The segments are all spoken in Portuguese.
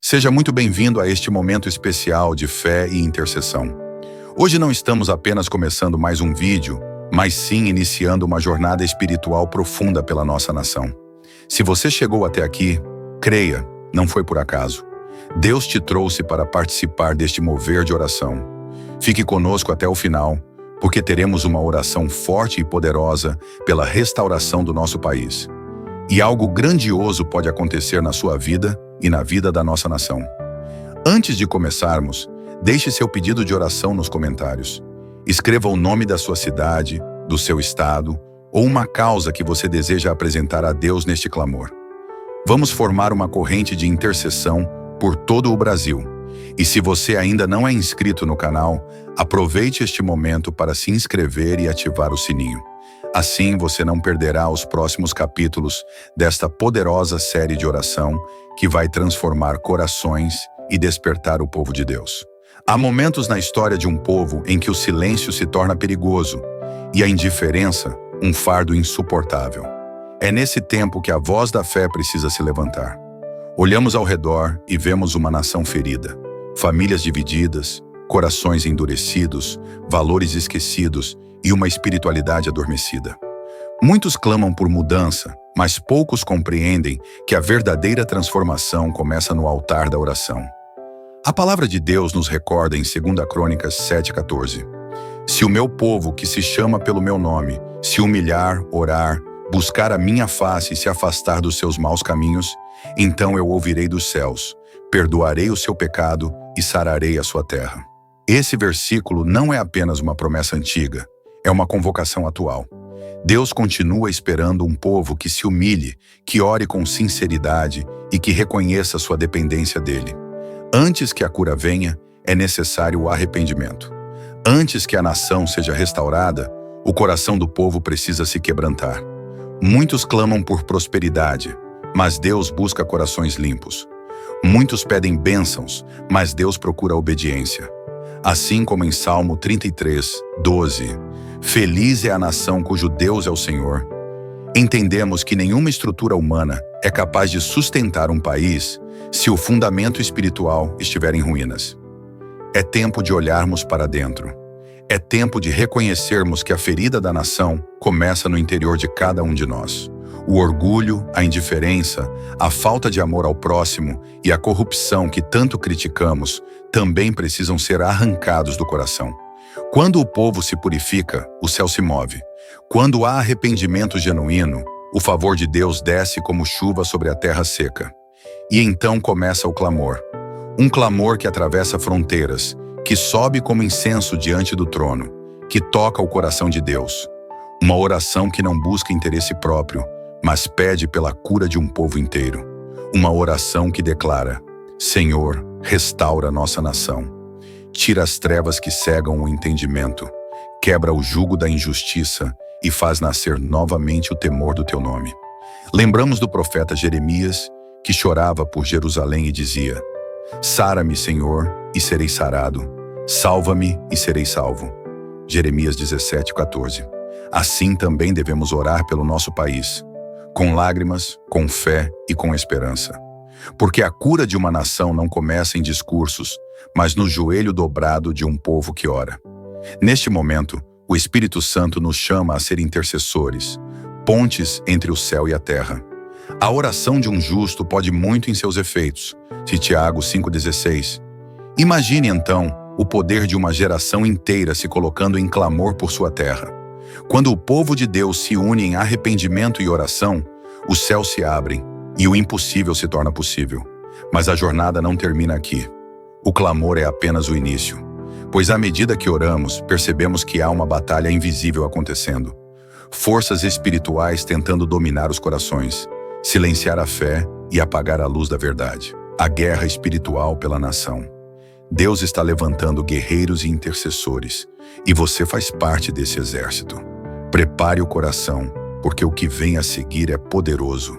Seja muito bem-vindo a este momento especial de fé e intercessão. Hoje não estamos apenas começando mais um vídeo, mas sim iniciando uma jornada espiritual profunda pela nossa nação. Se você chegou até aqui, creia, não foi por acaso. Deus te trouxe para participar deste mover de oração. Fique conosco até o final, porque teremos uma oração forte e poderosa pela restauração do nosso país. E algo grandioso pode acontecer na sua vida e na vida da nossa nação. Antes de começarmos, deixe seu pedido de oração nos comentários. Escreva o nome da sua cidade, do seu estado, ou uma causa que você deseja apresentar a Deus neste clamor. Vamos formar uma corrente de intercessão por todo o Brasil. E se você ainda não é inscrito no canal, aproveite este momento para se inscrever e ativar o sininho. Assim você não perderá os próximos capítulos desta poderosa série de oração que vai transformar corações e despertar o povo de Deus. Há momentos na história de um povo em que o silêncio se torna perigoso e a indiferença um fardo insuportável. É nesse tempo que a voz da fé precisa se levantar. Olhamos ao redor e vemos uma nação ferida, famílias divididas, corações endurecidos, valores esquecidos e uma espiritualidade adormecida. Muitos clamam por mudança, mas poucos compreendem que a verdadeira transformação começa no altar da oração. A palavra de Deus nos recorda em 2 Crônicas 7,14. Se o meu povo, que se chama pelo meu nome, se humilhar, orar, buscar a minha face e se afastar dos seus maus caminhos, então eu ouvirei dos céus, perdoarei o seu pecado e sararei a sua terra. Esse versículo não é apenas uma promessa antiga, é uma convocação atual. Deus continua esperando um povo que se humilhe, que ore com sinceridade e que reconheça sua dependência dele. Antes que a cura venha, é necessário o arrependimento. Antes que a nação seja restaurada, o coração do povo precisa se quebrantar. Muitos clamam por prosperidade, mas Deus busca corações limpos. Muitos pedem bênçãos, mas Deus procura obediência. Assim como em Salmo 33, 12, feliz é a nação cujo Deus é o Senhor. Entendemos que nenhuma estrutura humana é capaz de sustentar um país se o fundamento espiritual estiver em ruínas. É tempo de olharmos para dentro. É tempo de reconhecermos que a ferida da nação começa no interior de cada um de nós. O orgulho, a indiferença, a falta de amor ao próximo e a corrupção que tanto criticamos também precisam ser arrancados do coração. Quando o povo se purifica, o céu se move. Quando há arrependimento genuíno, o favor de Deus desce como chuva sobre a terra seca. E então começa o clamor. Um clamor que atravessa fronteiras, que sobe como incenso diante do trono, que toca o coração de Deus. Uma oração que não busca interesse próprio, mas pede pela cura de um povo inteiro. Uma oração que declara: Senhor, restaura nossa nação. Tira as trevas que cegam o entendimento, quebra o jugo da injustiça e faz nascer novamente o temor do teu nome. Lembramos do profeta Jeremias, que chorava por Jerusalém e dizia: Sara-me, Senhor, e serei sarado. Salva-me e serei salvo. Jeremias 17,14. Assim também devemos orar pelo nosso país, com lágrimas, com fé e com esperança. Porque a cura de uma nação não começa em discursos, mas no joelho dobrado de um povo que ora. Neste momento, o Espírito Santo nos chama a ser intercessores, pontes entre o céu e a terra. A oração de um justo pode muito em seus efeitos, diz Tiago 5,16. Imagine então o poder de uma geração inteira se colocando em clamor por sua terra. Quando o povo de Deus se une em arrependimento e oração, os céus se abrem e o impossível se torna possível. Mas a jornada não termina aqui. O clamor é apenas o início, pois à medida que oramos, percebemos que há uma batalha invisível acontecendo. Forças espirituais tentando dominar os corações, silenciar a fé e apagar a luz da verdade. A guerra espiritual pela nação. Deus está levantando guerreiros e intercessores, e você faz parte desse exército. Prepare o coração, porque o que vem a seguir é poderoso.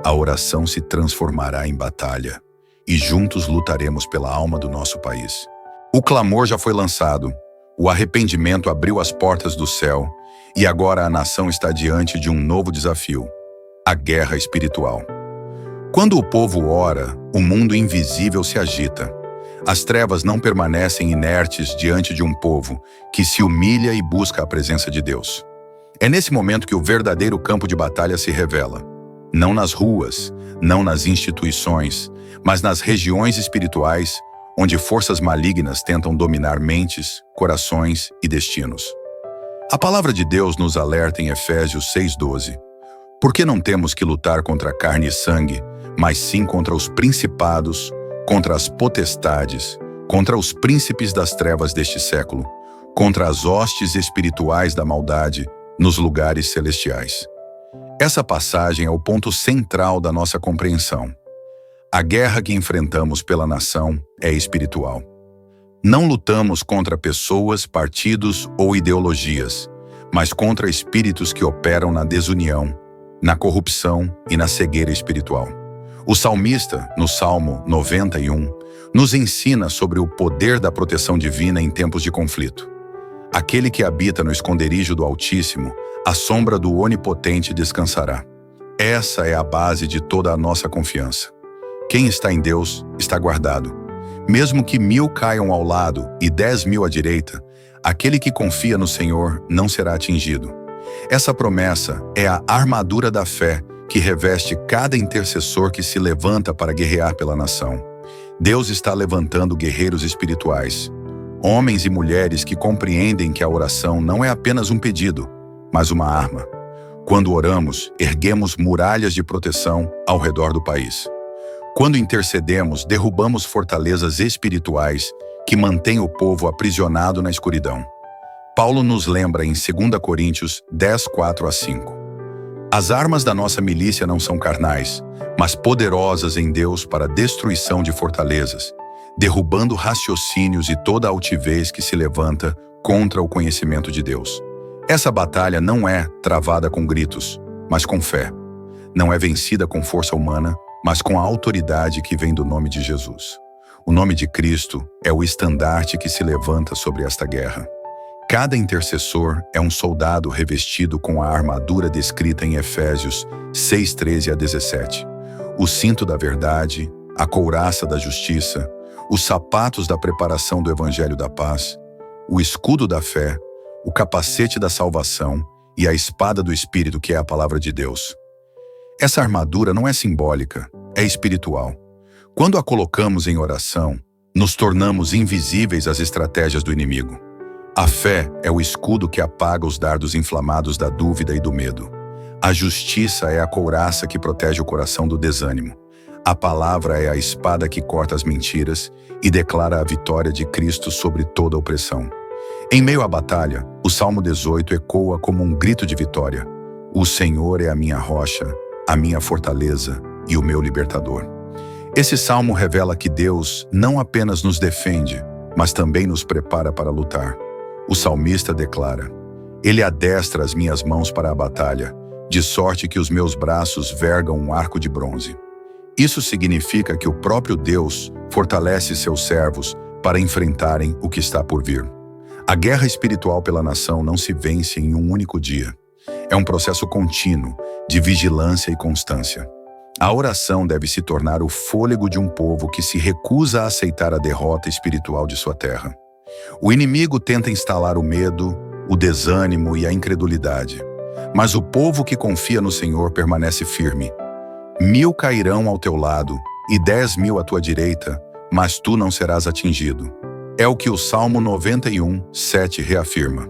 A oração se transformará em batalha, e juntos lutaremos pela alma do nosso país. O clamor já foi lançado, o arrependimento abriu as portas do céu, e agora a nação está diante de um novo desafio: a guerra espiritual. Quando o povo ora, o mundo invisível se agita. As trevas não permanecem inertes diante de um povo que se humilha e busca a presença de Deus. É nesse momento que o verdadeiro campo de batalha se revela. Não nas ruas, não nas instituições, mas nas regiões espirituais, onde forças malignas tentam dominar mentes, corações e destinos. A palavra de Deus nos alerta em Efésios 6:12. Porque não temos que lutar contra carne e sangue, mas sim contra os principados, contra as potestades, contra os príncipes das trevas deste século, contra as hostes espirituais da maldade nos lugares celestiais. Essa passagem é o ponto central da nossa compreensão. A guerra que enfrentamos pela nação é espiritual. Não lutamos contra pessoas, partidos ou ideologias, mas contra espíritos que operam na desunião, na corrupção e na cegueira espiritual. O salmista, no Salmo 91, nos ensina sobre o poder da proteção divina em tempos de conflito. Aquele que habita no esconderijo do Altíssimo, à sombra do Onipotente descansará. Essa é a base de toda a nossa confiança. Quem está em Deus está guardado. Mesmo que 1000 caiam ao lado e 10.000 à direita, aquele que confia no Senhor não será atingido. Essa promessa é a armadura da fé que reveste cada intercessor que se levanta para guerrear pela nação. Deus está levantando guerreiros espirituais, homens e mulheres que compreendem que a oração não é apenas um pedido, mas uma arma. Quando oramos, erguemos muralhas de proteção ao redor do país. Quando intercedemos, derrubamos fortalezas espirituais que mantêm o povo aprisionado na escuridão. Paulo nos lembra em 2 Coríntios 10:4-5. As armas da nossa milícia não são carnais, mas poderosas em Deus para a destruição de fortalezas, derrubando raciocínios e toda altivez que se levanta contra o conhecimento de Deus. Essa batalha não é travada com gritos, mas com fé. Não é vencida com força humana, mas com a autoridade que vem do nome de Jesus. O nome de Cristo é o estandarte que se levanta sobre esta guerra. Cada intercessor é um soldado revestido com a armadura descrita em Efésios 6:13-17. O cinto da verdade, a couraça da justiça, os sapatos da preparação do evangelho da paz, o escudo da fé, o capacete da salvação e a espada do Espírito, que é a palavra de Deus. Essa armadura não é simbólica, é espiritual. Quando a colocamos em oração, nos tornamos invisíveis às estratégias do inimigo. A fé é o escudo que apaga os dardos inflamados da dúvida e do medo. A justiça é a couraça que protege o coração do desânimo. A palavra é a espada que corta as mentiras e declara a vitória de Cristo sobre toda opressão. Em meio à batalha, o Salmo 18 ecoa como um grito de vitória. O Senhor é a minha rocha, a minha fortaleza e o meu libertador. Esse salmo revela que Deus não apenas nos defende, mas também nos prepara para lutar. O salmista declara: Ele adestra as minhas mãos para a batalha, de sorte que os meus braços vergam um arco de bronze. Isso significa que o próprio Deus fortalece seus servos para enfrentarem o que está por vir. A guerra espiritual pela nação não se vence em um único dia. É um processo contínuo de vigilância e constância. A oração deve se tornar o fôlego de um povo que se recusa a aceitar a derrota espiritual de sua terra. O inimigo tenta instalar o medo, o desânimo e a incredulidade. Mas o povo que confia no Senhor permanece firme. 1000 cairão ao teu lado e 10.000 à tua direita, mas tu não serás atingido. É o que o Salmo 91:7 reafirma.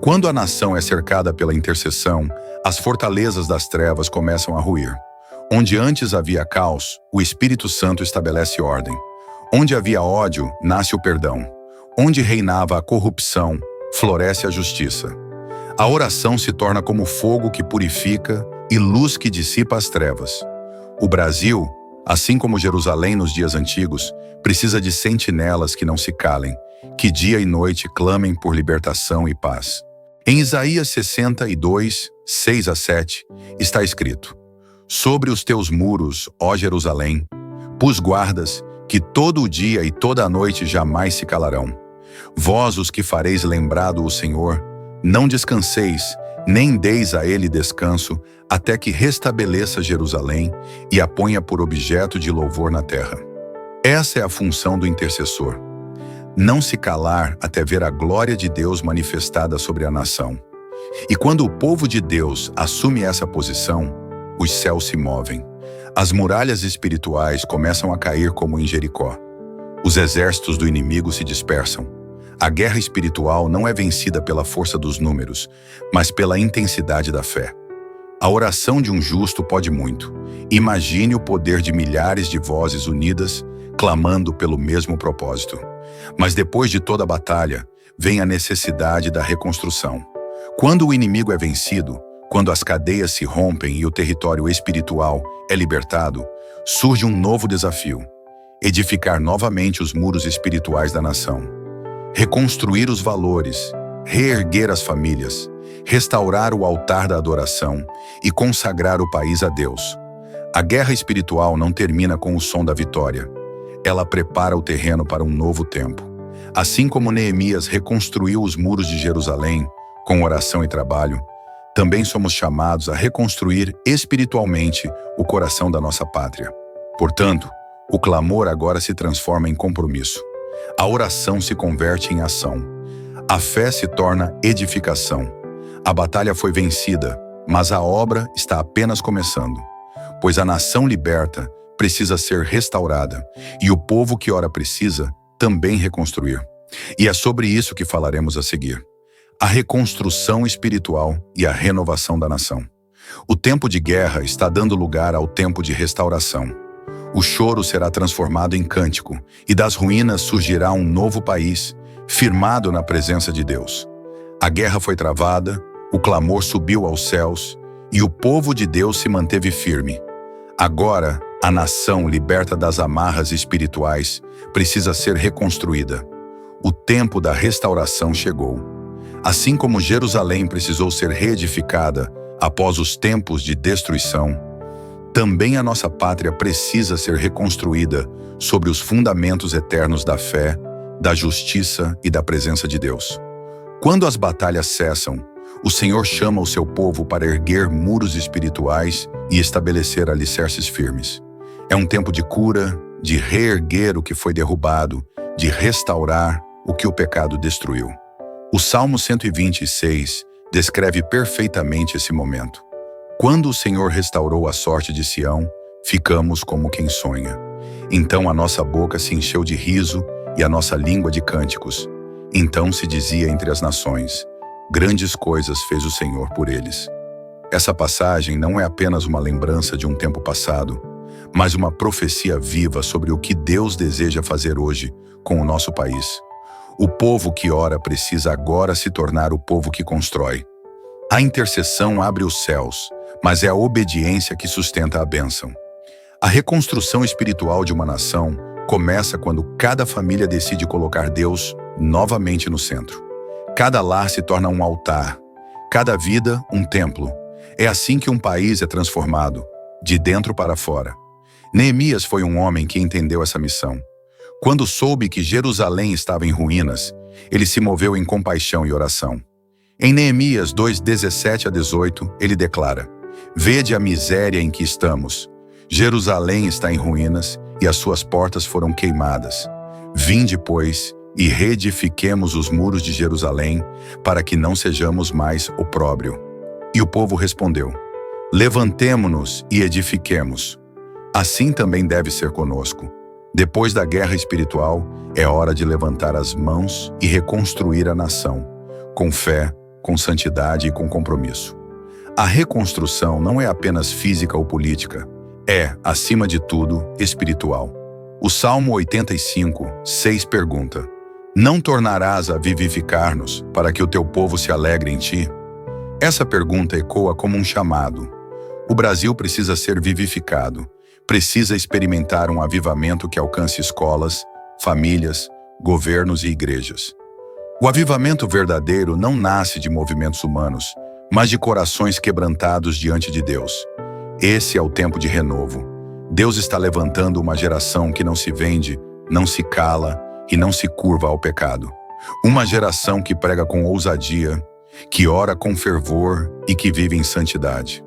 Quando a nação é cercada pela intercessão, as fortalezas das trevas começam a ruir. Onde antes havia caos, o Espírito Santo estabelece ordem. Onde havia ódio, nasce o perdão. Onde reinava a corrupção, floresce a justiça. A oração se torna como fogo que purifica e luz que dissipa as trevas. O Brasil, assim como Jerusalém nos dias antigos, precisa de sentinelas que não se calem, que dia e noite clamem por libertação e paz. Em Isaías 62:6-7, está escrito: Sobre os teus muros, ó Jerusalém, pus guardas que todo o dia e toda a noite jamais se calarão. Vós, os que fareis lembrado o Senhor, não descanseis, nem deis a ele descanso, até que restabeleça Jerusalém e a ponha por objeto de louvor na terra. Essa é a função do intercessor. Não se calar até ver a glória de Deus manifestada sobre a nação. E quando o povo de Deus assume essa posição, os céus se movem. As muralhas espirituais começam a cair como em Jericó. Os exércitos do inimigo se dispersam. A guerra espiritual não é vencida pela força dos números, mas pela intensidade da fé. A oração de um justo pode muito. Imagine o poder de milhares de vozes unidas, clamando pelo mesmo propósito. Mas depois de toda a batalha, vem a necessidade da reconstrução. Quando o inimigo é vencido, quando as cadeias se rompem e o território espiritual é libertado, surge um novo desafio: edificar novamente os muros espirituais da nação. Reconstruir os valores, reerguer as famílias, restaurar o altar da adoração e consagrar o país a Deus. A guerra espiritual não termina com o som da vitória. Ela prepara o terreno para um novo tempo. Assim como Neemias reconstruiu os muros de Jerusalém com oração e trabalho, também somos chamados a reconstruir espiritualmente o coração da nossa pátria. Portanto, o clamor agora se transforma em compromisso. A oração se converte em ação. A fé se torna edificação. A batalha foi vencida, mas a obra está apenas começando, pois a nação liberta precisa ser restaurada e o povo que ora precisa também reconstruir. E é sobre isso que falaremos a seguir: a reconstrução espiritual e a renovação da nação. O tempo de guerra está dando lugar ao tempo de restauração. O choro será transformado em cântico, e das ruínas surgirá um novo país, firmado na presença de Deus. A guerra foi travada, o clamor subiu aos céus, e o povo de Deus se manteve firme. Agora, a nação liberta das amarras espirituais precisa ser reconstruída. O tempo da restauração chegou. Assim como Jerusalém precisou ser reedificada após os tempos de destruição, também a nossa pátria precisa ser reconstruída sobre os fundamentos eternos da fé, da justiça e da presença de Deus. Quando as batalhas cessam, o Senhor chama o seu povo para erguer muros espirituais e estabelecer alicerces firmes. É um tempo de cura, de reerguer o que foi derrubado, de restaurar o que o pecado destruiu. O Salmo 126 descreve perfeitamente esse momento. Quando o Senhor restaurou a sorte de Sião, ficamos como quem sonha. Então a nossa boca se encheu de riso e a nossa língua de cânticos. Então se dizia entre as nações: grandes coisas fez o Senhor por eles. Essa passagem não é apenas uma lembrança de um tempo passado, mas uma profecia viva sobre o que Deus deseja fazer hoje com o nosso país. O povo que ora precisa agora se tornar o povo que constrói. A intercessão abre os céus, mas é a obediência que sustenta a bênção. A reconstrução espiritual de uma nação começa quando cada família decide colocar Deus novamente no centro. Cada lar se torna um altar, cada vida um templo. É assim que um país é transformado, de dentro para fora. Neemias foi um homem que entendeu essa missão. Quando soube que Jerusalém estava em ruínas, ele se moveu em compaixão e oração. Em Neemias 2:17-18, ele declara: vede a miséria em que estamos. Jerusalém está em ruínas e as suas portas foram queimadas. Vinde, pois, e reedifiquemos os muros de Jerusalém, para que não sejamos mais opróbrio. E o povo respondeu: levantemo-nos e edifiquemos. Assim também deve ser conosco. Depois da guerra espiritual, é hora de levantar as mãos e reconstruir a nação, com fé, com santidade e com compromisso. A reconstrução não é apenas física ou política, é, acima de tudo, espiritual. O Salmo 85:6 pergunta: não tornarás a vivificar-nos para que o teu povo se alegre em ti? Essa pergunta ecoa como um chamado. O Brasil precisa ser vivificado, precisa experimentar um avivamento que alcance escolas, famílias, governos e igrejas. O avivamento verdadeiro não nasce de movimentos humanos, mas de corações quebrantados diante de Deus. Esse é o tempo de renovo. Deus está levantando uma geração que não se vende, não se cala e não se curva ao pecado. Uma geração que prega com ousadia, que ora com fervor e que vive em santidade.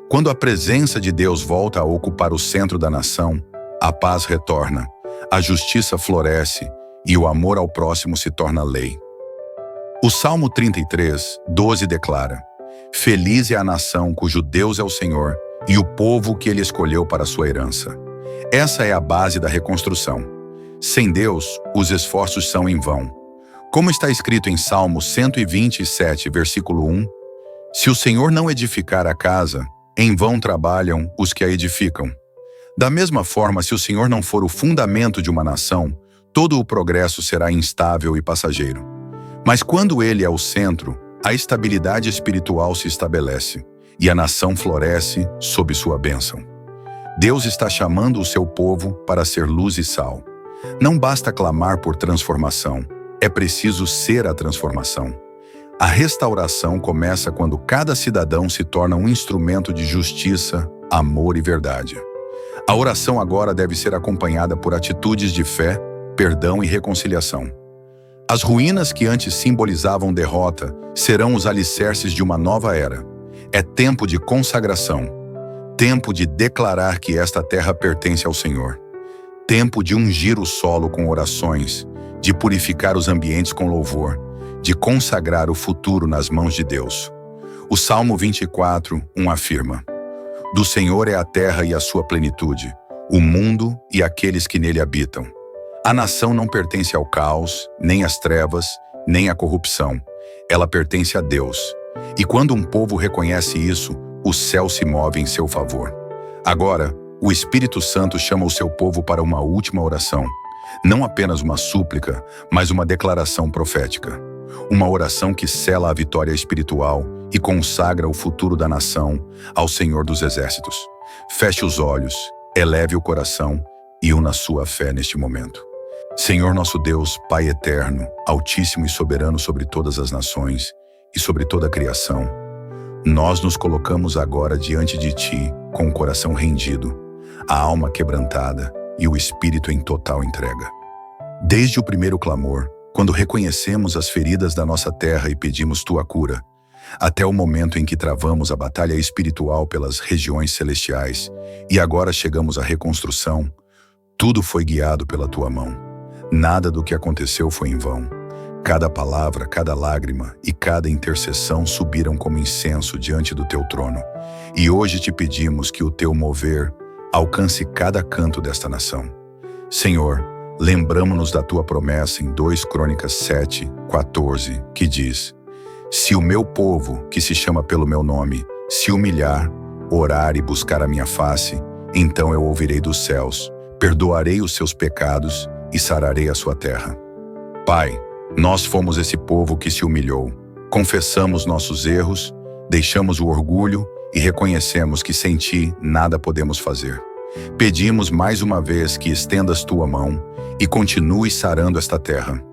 Quando a presença de Deus volta a ocupar o centro da nação, a paz retorna, a justiça floresce e o amor ao próximo se torna lei. O Salmo 33, 12 declara: Feliz é a nação cujo Deus é o Senhor e o povo que ele escolheu para sua herança. Essa é a base da reconstrução. Sem Deus, os esforços são em vão. Como está escrito em Salmo 127, versículo 1, Se o Senhor não edificar a casa, em vão trabalham os que a edificam. Da mesma forma, se o Senhor não for o fundamento de uma nação, todo o progresso será instável e passageiro. Mas quando Ele é o centro, a estabilidade espiritual se estabelece e a nação floresce sob sua bênção. Deus está chamando o seu povo para ser luz e sal. Não basta clamar por transformação, é preciso ser a transformação. A restauração começa quando cada cidadão se torna um instrumento de justiça, amor e verdade. A oração agora deve ser acompanhada por atitudes de fé, perdão e reconciliação. As ruínas que antes simbolizavam derrota serão os alicerces de uma nova era. É tempo de consagração, tempo de declarar que esta terra pertence ao Senhor, tempo de ungir o solo com orações, de purificar os ambientes com louvor, de consagrar o futuro nas mãos de Deus. O Salmo 24, 1 afirma: Do Senhor é a terra e a sua plenitude, o mundo e aqueles que nele habitam. A nação não pertence ao caos, nem às trevas, nem à corrupção. Ela pertence a Deus. E quando um povo reconhece isso, o céu se move em seu favor. Agora, o Espírito Santo chama o seu povo para uma última oração. Não apenas uma súplica, mas uma declaração profética. Uma oração que sela a vitória espiritual e consagra o futuro da nação ao Senhor dos Exércitos. Feche os olhos, eleve o coração e una sua fé neste momento. Senhor nosso Deus, Pai eterno, altíssimo e soberano sobre todas as nações e sobre toda a criação, nós nos colocamos agora diante de Ti com o coração rendido, a alma quebrantada e o espírito em total entrega. Desde o primeiro clamor, quando reconhecemos as feridas da nossa terra e pedimos Tua cura, até o momento em que travamos a batalha espiritual pelas regiões celestiais e agora chegamos à reconstrução, tudo foi guiado pela Tua mão. Nada do que aconteceu foi em vão. Cada palavra, cada lágrima e cada intercessão subiram como incenso diante do Teu trono. E hoje te pedimos que o Teu mover alcance cada canto desta nação. Senhor, lembramo-nos da Tua promessa em 2 Crônicas 7, 14, que diz: Se o meu povo, que se chama pelo meu nome, se humilhar, orar e buscar a minha face, então eu ouvirei dos céus, perdoarei os seus pecados e sararei a sua terra. Pai, nós fomos esse povo que se humilhou. Confessamos nossos erros, deixamos o orgulho e reconhecemos que sem Ti nada podemos fazer. Pedimos mais uma vez que estendas Tua mão e continues sarando esta terra.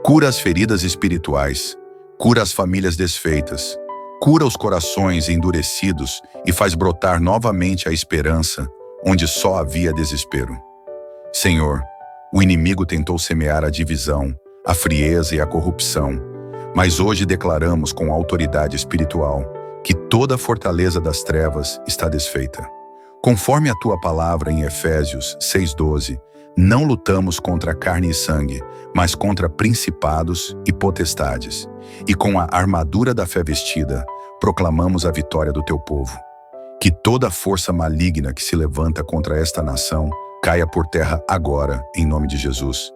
Cura as feridas espirituais, cura as famílias desfeitas, cura os corações endurecidos e faz brotar novamente a esperança onde só havia desespero. Senhor, o inimigo tentou semear a divisão, a frieza e a corrupção, mas hoje declaramos com autoridade espiritual que toda a fortaleza das trevas está desfeita. Conforme a Tua palavra em Efésios 6,12, não lutamos contra carne e sangue, mas contra principados e potestades. E com a armadura da fé vestida, proclamamos a vitória do Teu povo. Que toda força maligna que se levanta contra esta nação caia por terra agora, em nome de Jesus.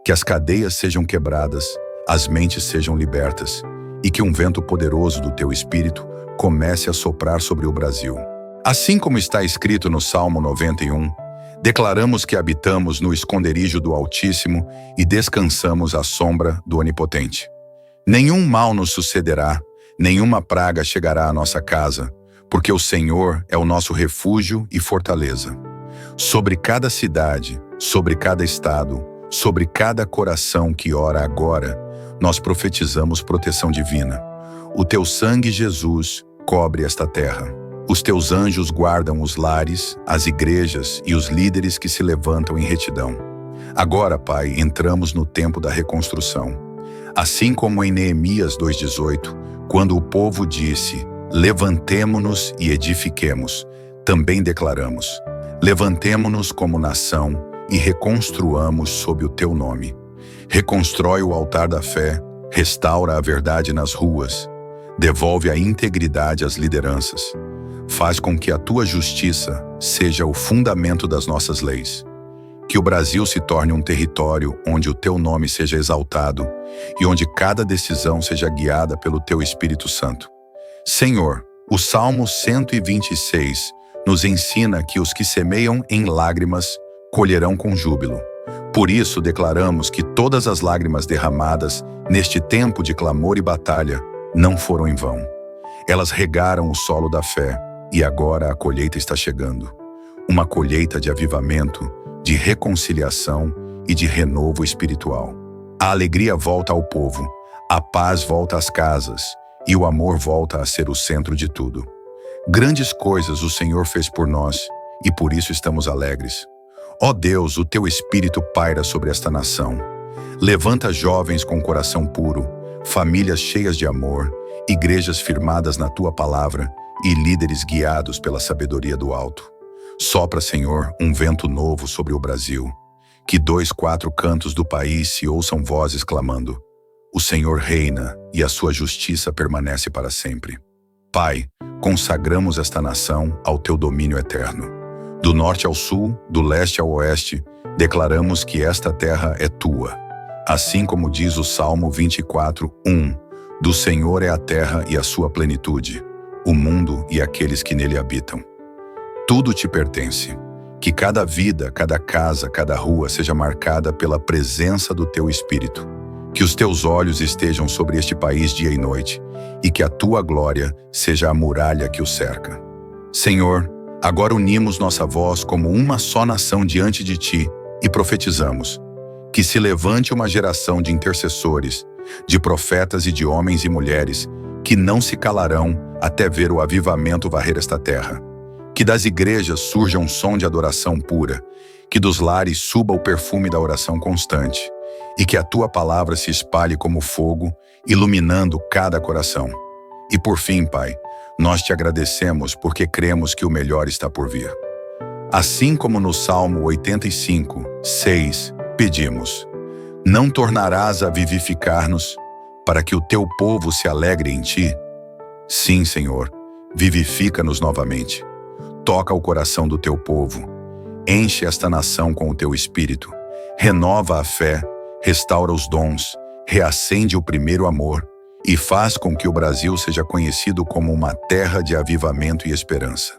Que as cadeias sejam quebradas, as mentes sejam libertas e que um vento poderoso do Teu Espírito comece a soprar sobre o Brasil. Assim como está escrito no Salmo 91, declaramos que habitamos no esconderijo do Altíssimo e descansamos à sombra do Onipotente. Nenhum mal nos sucederá, nenhuma praga chegará à nossa casa, porque o Senhor é o nosso refúgio e fortaleza. Sobre cada cidade, sobre cada estado, sobre cada coração que ora agora, nós profetizamos proteção divina. O Teu sangue, Jesus, cobre esta terra. Os Teus anjos guardam os lares, as igrejas e os líderes que se levantam em retidão. Agora, Pai, entramos no tempo da reconstrução. Assim como em Neemias 2,18, quando o povo disse: levantemo-nos e edifiquemos, também declaramos: levantemo-nos como nação e reconstruamos sob o teu nome. Reconstrói o altar da fé, restaura a verdade nas ruas, devolve a integridade às lideranças, faz com que a tua justiça seja o fundamento das nossas leis. Que o Brasil se torne um território onde o teu nome seja exaltado e onde cada decisão seja guiada pelo teu Espírito Santo. Senhor, o Salmo 126 nos ensina que os que semeiam em lágrimas colherão com júbilo. Por isso declaramos que todas as lágrimas derramadas neste tempo de clamor e batalha não foram em vão. Elas regaram o solo da fé e agora a colheita está chegando. Uma colheita de avivamento, de reconciliação e de renovo espiritual. A alegria volta ao povo, a paz volta às casas e o amor volta a ser o centro de tudo. Grandes coisas o Senhor fez por nós e por isso estamos alegres. Ó Deus, o teu Espírito paira sobre esta nação. Levanta jovens com coração puro, famílias cheias de amor, igrejas firmadas na tua palavra e líderes guiados pela sabedoria do alto. Sopra, Senhor, um vento novo sobre o Brasil. Que 2, 4 cantos do país se ouçam vozes clamando: o Senhor reina e a sua justiça permanece para sempre. Pai, consagramos esta nação ao teu domínio eterno. Do norte ao sul, do leste ao oeste, declaramos que esta terra é tua. Assim como diz o Salmo 24:1, do Senhor é a terra e a sua plenitude, o mundo e aqueles que nele habitam. Tudo te pertence. Que cada vida, cada casa, cada rua seja marcada pela presença do teu Espírito. Que os teus olhos estejam sobre este país dia e noite, e que a tua glória seja a muralha que o cerca. Senhor, agora unimos nossa voz como uma só nação diante de ti e profetizamos: que se levante uma geração de intercessores, de profetas e de homens e mulheres, que não se calarão até ver o avivamento varrer esta terra. Que das igrejas surja um som de adoração pura, que dos lares suba o perfume da oração constante, e que a tua palavra se espalhe como fogo, iluminando cada coração. E por fim, Pai, nós te agradecemos porque cremos que o melhor está por vir. Assim como no Salmo 85:6, pedimos: não tornarás a vivificar-nos, para que o teu povo se alegre em ti? Sim, Senhor, vivifica-nos novamente. Toca o coração do teu povo, enche esta nação com o teu Espírito, renova a fé, restaura os dons, reacende o primeiro amor e faz com que o Brasil seja conhecido como uma terra de avivamento e esperança.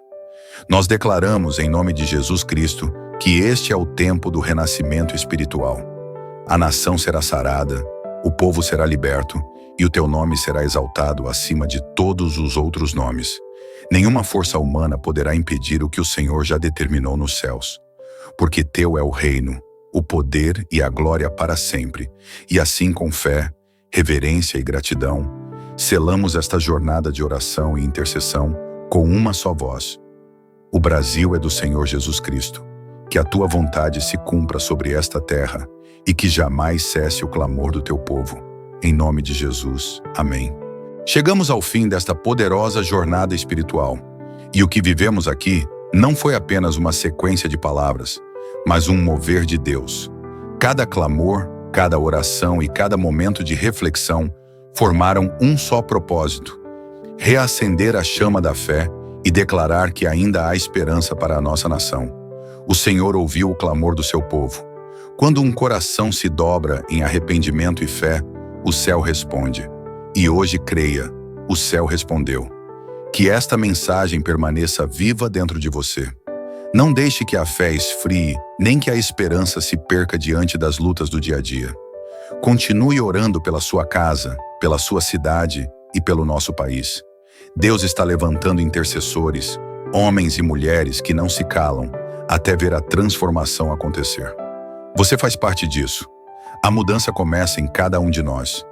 Nós declaramos em nome de Jesus Cristo que este é o tempo do renascimento espiritual. A nação será sarada, o povo será liberto e o teu nome será exaltado acima de todos os outros nomes. Nenhuma força humana poderá impedir o que o Senhor já determinou nos céus, porque teu é o reino, o poder e a glória para sempre. E assim, com fé, reverência e gratidão, selamos esta jornada de oração e intercessão com uma só voz: o Brasil é do Senhor Jesus Cristo. Que a tua vontade se cumpra sobre esta terra e que jamais cesse o clamor do teu povo. Em nome de Jesus. Amém. Chegamos ao fim desta poderosa jornada espiritual. E o que vivemos aqui não foi apenas uma sequência de palavras, mas um mover de Deus. Cada clamor, cada oração e cada momento de reflexão formaram um só propósito: reacender a chama da fé e declarar que ainda há esperança para a nossa nação. O Senhor ouviu o clamor do seu povo. Quando um coração se dobra em arrependimento e fé, o céu responde. E hoje creia, o céu respondeu. Que esta mensagem permaneça viva dentro de você. Não deixe que a fé esfrie, nem que a esperança se perca diante das lutas do dia a dia. Continue orando pela sua casa, pela sua cidade e pelo nosso país. Deus está levantando intercessores, homens e mulheres que não se calam, até ver a transformação acontecer. Você faz parte disso. A mudança começa em cada um de nós.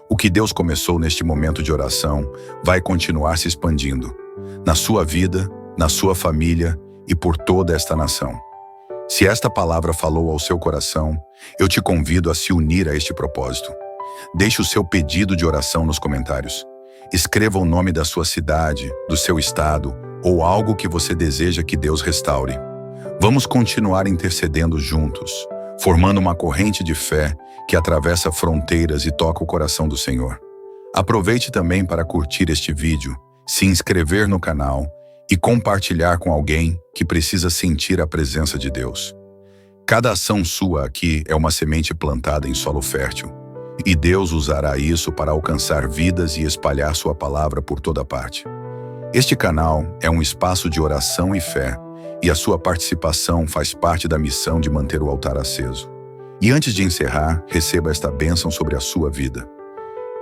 O que Deus começou neste momento de oração vai continuar se expandindo, na sua vida, na sua família e por toda esta nação. Se esta palavra falou ao seu coração, eu te convido a se unir a este propósito. Deixe o seu pedido de oração nos comentários. Escreva o nome da sua cidade, do seu estado ou algo que você deseja que Deus restaure. Vamos continuar intercedendo juntos, formando uma corrente de fé que atravessa fronteiras e toca o coração do Senhor. Aproveite também para curtir este vídeo, se inscrever no canal e compartilhar com alguém que precisa sentir a presença de Deus. Cada ação sua aqui é uma semente plantada em solo fértil, e Deus usará isso para alcançar vidas e espalhar sua palavra por toda parte. Este canal é um espaço de oração e fé, e a sua participação faz parte da missão de manter o altar aceso. E antes de encerrar, receba esta bênção sobre a sua vida.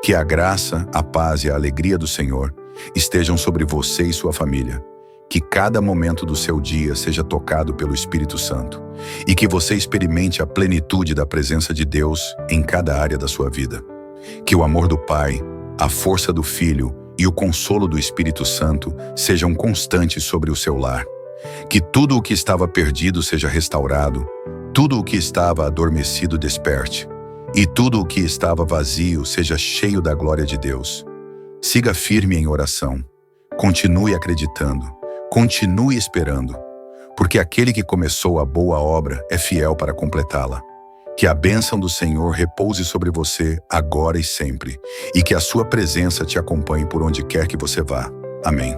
Que a graça, a paz e a alegria do Senhor estejam sobre você e sua família. Que cada momento do seu dia seja tocado pelo Espírito Santo e que você experimente a plenitude da presença de Deus em cada área da sua vida. Que o amor do Pai, a força do Filho e o consolo do Espírito Santo sejam constantes sobre o seu lar. Que tudo o que estava perdido seja restaurado, tudo o que estava adormecido desperte, e tudo o que estava vazio seja cheio da glória de Deus. Siga firme em oração, continue acreditando, continue esperando, porque aquele que começou a boa obra é fiel para completá-la. Que a bênção do Senhor repouse sobre você agora e sempre, e que a sua presença te acompanhe por onde quer que você vá. Amém.